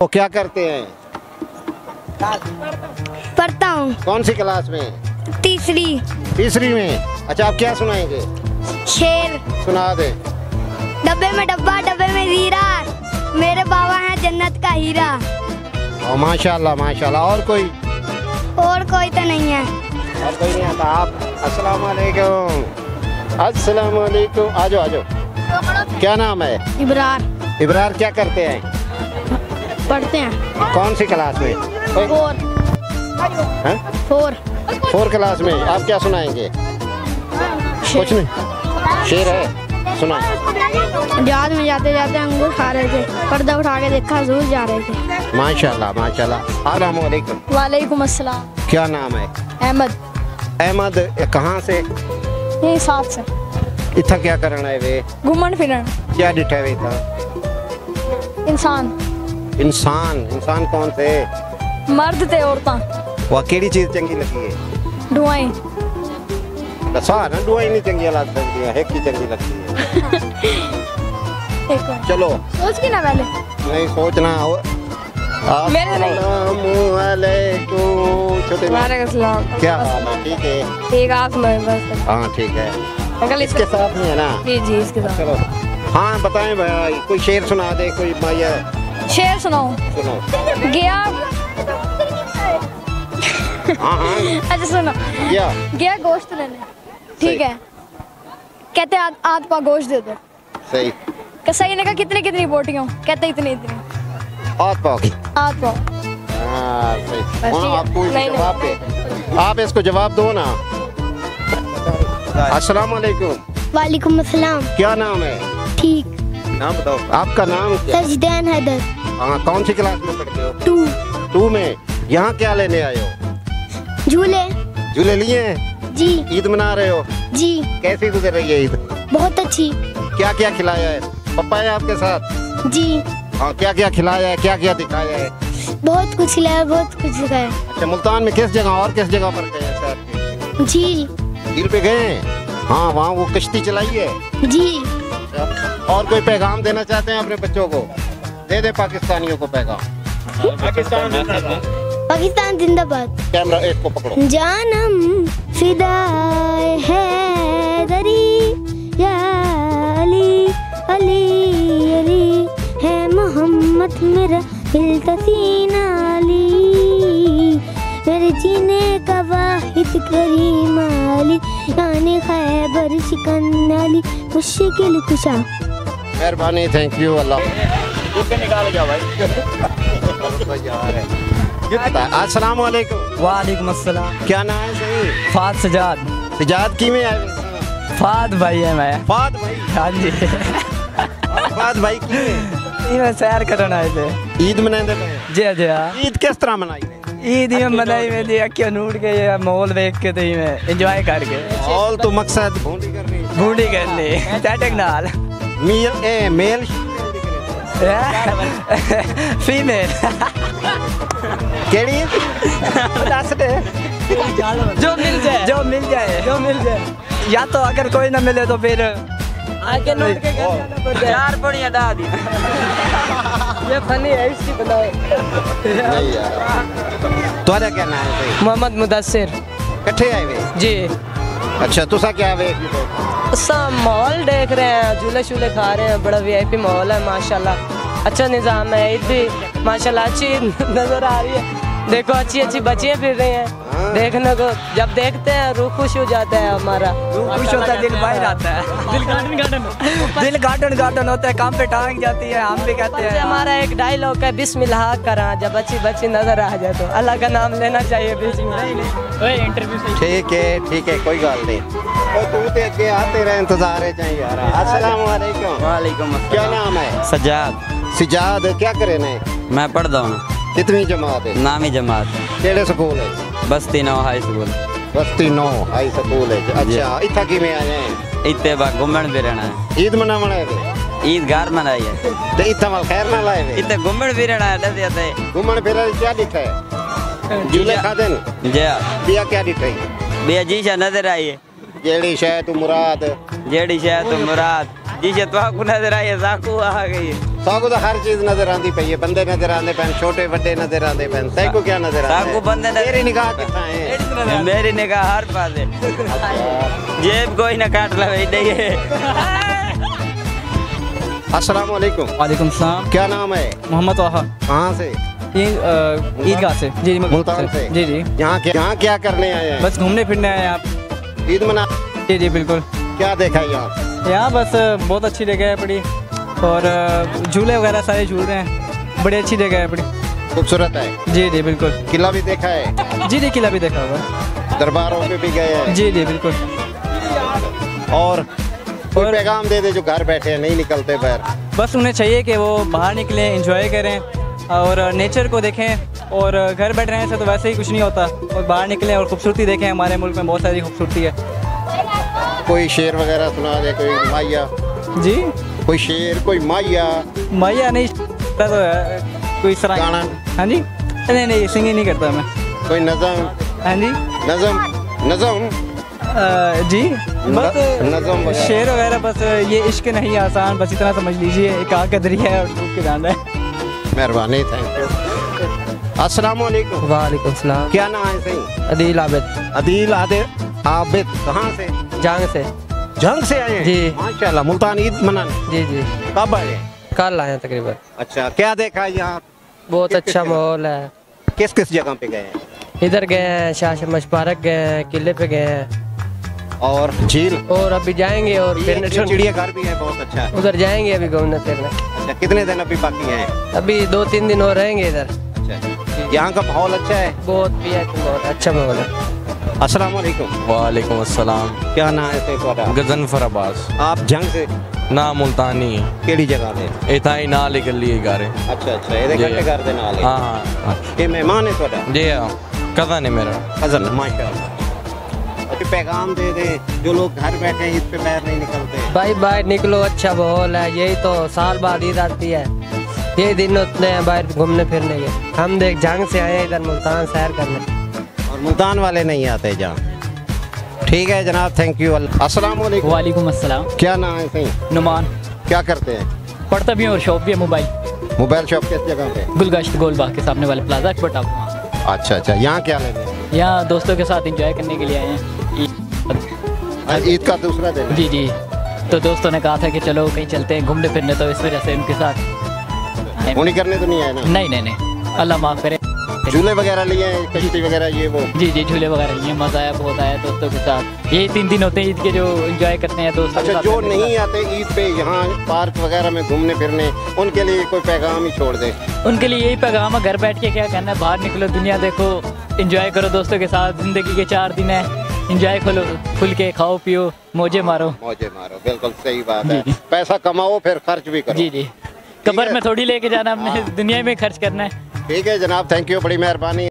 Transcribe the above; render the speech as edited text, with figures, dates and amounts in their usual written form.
वो क्या करते हैं? पढ़ता हूँ। कौन सी क्लास में? तीसरी। तीसरी में। अच्छा, आप क्या सुनाएंगे? शेर सुना दे। डब्बे में डब्बा, डब्बे में हीरा, मेरे बाबा हैं जन्नत का हीरा। ओ माशाल्लाह माशाल्लाह। और कोई? और कोई तो नहीं है। और कोई नहीं आता। आप अस्सलाम वालेकुम। अस्सलाम वालेकुम। आ जाओ आ जाओ। क्या नाम है? इब्रार। इब्रार क्या करते हैं? पढ़ते हैं। कौन सी क्लास में? फोर। हैं? फोर क्लास में। आप क्या सुनाएंगे? कुछ नहीं। शेर है, सुना। जहाज में जाते जाते अंगूर खा रहे थे, पर्दा उठा के देखा हजूर जा रहे थे। माशाल्लाह माशाल्लाह। अस्सलाम वालेकुम। वालेकुम अस्सलाम। क्या नाम है? अहमद। अहमद कहाँ से? ये साथ से। इतना क्या करना है वे? घूमन फिरन। क्या डिठा वे था? इंसान। इंसान। इंसान कौन से? मर्द थे औरतां। वह केड़ी चीज चंगी लगी है? दुआएं। दसा ना दुआएं नहीं चंगी लगती है, एक ही चंगी लगती है। चलो सोच की ना पहले। नहीं सोचना। मेरे नहीं। छोटे क्या हाल है? ठीक है। ठीक आप बस। हाँ ठीक है। अंकल इसके साथ में है ना? जी जी इसके साथ। चलो हाँ बताएं भाई, कोई शेर सुना दे कोई भैया। शेर सुनाओ। सुनो। गया। हाँ हाँ। अच्छा सुनो। गया गोश्त लेने। ठीक है। कहते आध पा गोश्त दे दो। सही। सही ने कहा कितनी कितनी बोटियों? कहते इतनी इतनी। आध पाव की। आध पाव। हाँ सही। हाँ आपको जवाब दे। आप इसको जवाब दो ना। अस्सलाम वालेकुम। वालेकुम अस्सलाम। क्या नाम है? ठीक। नाम बताओ। आपका नाम क्या? सजदैन हैदर। हाँ कौन सी क्लास में पढ़ते हो? 2 में। यहाँ क्या लेने आए हो? झूले। झूले लिए हैं? जी। ईद मना रहे हो? जी। कैसी गुजर रही है ईद? बहुत अच्छी। क्या क्या खिलाया है? पप्पा है आपके साथ? जी। हाँ क्या क्या खिलाया है, क्या क्या दिखाया है? बहुत कुछ खिलाया, बहुत कुछ दिखाया। अच्छा मुल्तान में किस जगह और किस जगह पर गए सर? झील। झील पे गए हैं? हाँ वहाँ वो कश्ती चलाई है? जी। और कोई पैगाम देना चाहते हैं अपने बच्चों को? दे दे पाकिस्तानियों को पैगाम। पाकिस्तान जिंदाबाद। कैमरा एक को पकड़ो। जानम फिदाए हैदरी या अली अली अली है मोहम्मद मेरा दिल तसीना अली, मेरे जीने का वाहिद करीम अली, यानी खैबर शिकन अली मुश्किल कुशा। मेहरबानी, थैंक यू। अल्लाह निकाल जाओ भाई। अस्सलाम वालेकुम। वालेकुम अस्सलाम। क्या नाम है? सही। फाद सजाद। सजाद की में आए? फाद भाई है मैं। फाद भाई? हाँ जी। फाद भाई की में? मैं सैर करने आए थे। ईद मनाते थे? जी जी हाँ। ईद किस तरह मनाई? ईद में मनाई में जी अक्या नूट के ये मॉल देख के ती में एंजॉय करके। मॉल तो मकसद भूंडी करनी। भूंडी करनी चैटिंग नाल। मेल फीमेल केड़ी? दस दे। जो मिल जाए जो मिल जाए जो मिल जाए, या तो अगर कोई ना मिले तो फिर आके नोट के यार बढ़िया डाल दी। ये फनी है इसकी बनाओ। नहीं यार। तुम्हारा क्या नाम है? मोहम्मद मुदस्सिर। कट्ठे आए वे? जी। अच्छा तुसा क्या वे? सब मॉल देख रहे हैं, झूले शूले खा रहे हैं, बड़ा वीआईपी मॉल है माशाल्लाह। अच्छा निज़ाम है, ईद भी माशाल्लाह अच्छी नजर आ रही है। देखो अच्छी अच्छी बच्चियाँ फिर रही हैं देखने को, जब देखते हैं रूह खुश हो जाता है हमारा। रूह खुश होता है, दिल बाहर आता है। दिल गार्डन होता है, काम पे टांग जाती है। हम भी कहते हैं, हमारा एक डायलॉग है बिस्मिल्लाह करा, जब अच्छी बच्ची नजर आ जाए तो अल्लाह का नाम लेना चाहिए बीच में। इंटरव्यू ठीक है कोई गल नहीं। तू ते अगे आ, तेरा इंतजार है चाहिए यार। अस्सलाम वालेकुम। वालेकुम अस्सलाम। क्या नाम है? सजाद। सजाद क्या करे ने? मैं पढ़ता हूँ। कितनी जमात है? नामी जमात। केड़े स्कूल है? बस्ती 9 हाई स्कूल। बस्ती 9 हाई स्कूल है। अच्छा इतना किमें आए हैं? इतने बार घूमन फिरना है। ईद मनावण आए वे? ईद घर मनाई है। ते इतना वाल खैर ना लाए वे? इतने घूमन फिरना है। दस थे घूमन फिरन क्या दिखा है? झूले खादे न? जी। बिया क्या दिखा है? बिया जीशा नजर आई है। जेड़ी शायद तू मुराद। जेड़ी शायद तू मुराद। जीशा तो आपको नजर आई है, साकू आ गई है। साकू तो हर चीज नजर आती पई है, बंदे नजर आते पैन, छोटे बड़े नजर आते पैन, सैकू क्या नजर आता है? साकू बंदे तेरी निगाह कितना है? मेरी निगाह हर पास है, जेब कोई ना काट ला नहीं है। अस्सलाम वालेकुम। वालेकुम सलाम। क्या नाम है? मोहम्मद वाहा। कहाँ से? ईदगाह से। जी मुल्तान से। जी जी। यहाँ क्या करने आए हैं? बस घूमने फिरने आए हैं आप। ईद मना? जी जी बिल्कुल। क्या देखा यहाँ? यहाँ बस बहुत अच्छी जगह है बड़ी, और झूले वगैरह सारे झूल रहे हैं, बड़ी अच्छी जगह है बड़ी, खूबसूरत है। जी जी बिल्कुल। किला भी देखा है? जी जी किला भी देखा हुआ। दरबारों पे भी गए हैं? जी जी बिल्कुल। और कोई पैगाम दे दे जो घर बैठे हैं, नहीं निकलते बाहर? बस उन्हें चाहिए कि वो बाहर निकलें, एंजॉय करें और नेचर को देखें, और घर बैठ रहने से तो वैसे ही कुछ नहीं होता, और बाहर निकलें और खूबसूरती देखें। हमारे मुल्क में बहुत सारी खूबसूरती है। कोई शेर वगैरह सुना दे, कोई माया? जी कोई शेर, कोई माया? माया नहीं तो है, कोई सरा गाना? हाँ जी। नहीं सिंगिंग नहीं करता मैं। कोई नज़म? हाँ जी। नज़म जी बस नज़म शेर वगैरह, बस ये इश्क नहीं आसान, बस इतना समझ लीजिए, एक आग का दरिया है और डूब के जाना है। मेहरबानी, थैंक यू। अस्सलाम वालेकुम। वालेकुम सलाम। क्या नाम है सही? अदील आबिद। अदील आबिद। कहाँ से? जंग से। जंग से आए हैं? जी। माशाल्लाह। मुल्तान ईद मनाने? जी जी। कब आए? कल आए तकरीबन। अच्छा, क्या देखा यहाँ? बहुत किस अच्छा जगह? माहौल है। किस किस जगह पे गए हैं? इधर गए हैं, शाह शमश पार्क गए हैं, किले पे गए हैं, और झील? और अभी जाएंगे, और फिर चिड़ियाघर भी है, बहुत अच्छा है। उधर जाएंगे अभी घूमने फिरने। अच्छा, कितने दिन अभी बाकी हैं? अभी 2-3 दिन और रहेंगे इधर। अच्छा, यहाँ का माहौल अच्छा है? बहुत बहुत अच्छा माहौल है। अस्सलाम वालेकुम। वालेकुम अस्सलाम। क्या नाम है सही ਤੁਹਾਡਾ? गजनफर अब्बास। आप जंग से? ना मुल्तानी केड़ी जगह से? इतना ही नाल ही गली ही घर है। अच्छा अच्छा, ਇਹਦੇ ਘੱਟੇ ਘਰ ਦੇ ਨਾਲ ਹੈ? हाँ ये मेहमान है ਤੁਹਾਡਾ? जी हाँ, कज़न है मेरा। कज़न, माशाल्लाह। अच्छा, पैगाम दे दे जो लोग घर बैठे हैं, ईद पे बाहर नहीं निकलते। भाई बाहर निकलो, अच्छा माहौल है, यही तो साल बाद ईद आती है, यही दिन होते हैं बाहर घूमने फिरने के। हम देख जंग से आए हैं इधर मुल्तान सैर करने, और मुल्तान वाले नहीं आते जहाँ। ठीक है जनाब, थैंक यू। अस्सलाम वालेकुम। वालेकुम अस्सलाम। क्या नाम है सही? नुमान। क्या करते हैं? पढ़ता भी हूँ और शॉप भी है मोबाइल। मोबाइल शॉप किस जगह पे? गुलगश्त गोलबाग के सामने वाले प्लाजा अकबर टाउन। अच्छा अच्छा, यहाँ क्या लेने? यहाँ दोस्तों के साथ एंजॉय करने के लिए आए हैं। आज ईद का दूसरा दिन है। जी जी, तो दोस्तों ने कहा था कि चलो कहीं चलते हैं घूमने फिरने, तो इस वजह से उनके साथ। होनी करने तो नहीं आए ना? नहीं, अल्लाह माफ़ करे। झूले वगैरह लिए हैं, कश्ती वगैरह, ये वो? जी जी, झूले वगैरह लिए, मज़ा आया, बहुत आया दोस्तों के साथ। यही 3 दिन होते हैं ईद के जो एंजॉय करते हैं दोस्तों के अच्छा, साथ। जो नहीं आते ईद पे यहाँ पार्क वगैरह में घूमने फिरने, उनके लिए कोई पैगाम ही छोड़ दे? उनके लिए यही पैगाम है, घर बैठ के क्या करना है, बाहर निकलो, दुनिया देखो, एंजॉय करो दोस्तों के साथ। ज़िंदगी के 4 दिन है, एंजॉय करो, खुल के खाओ पियो, मौजे मारो। मौजे मारो, बिल्कुल सही बात है। पैसा कमाओ फिर खर्च भी करो। जी जी, कब्र में थोड़ी लेके जाना, हमने दुनिया में खर्च करना है। ठीक है जनाब, थैंक यू, बड़ी मेहरबानी।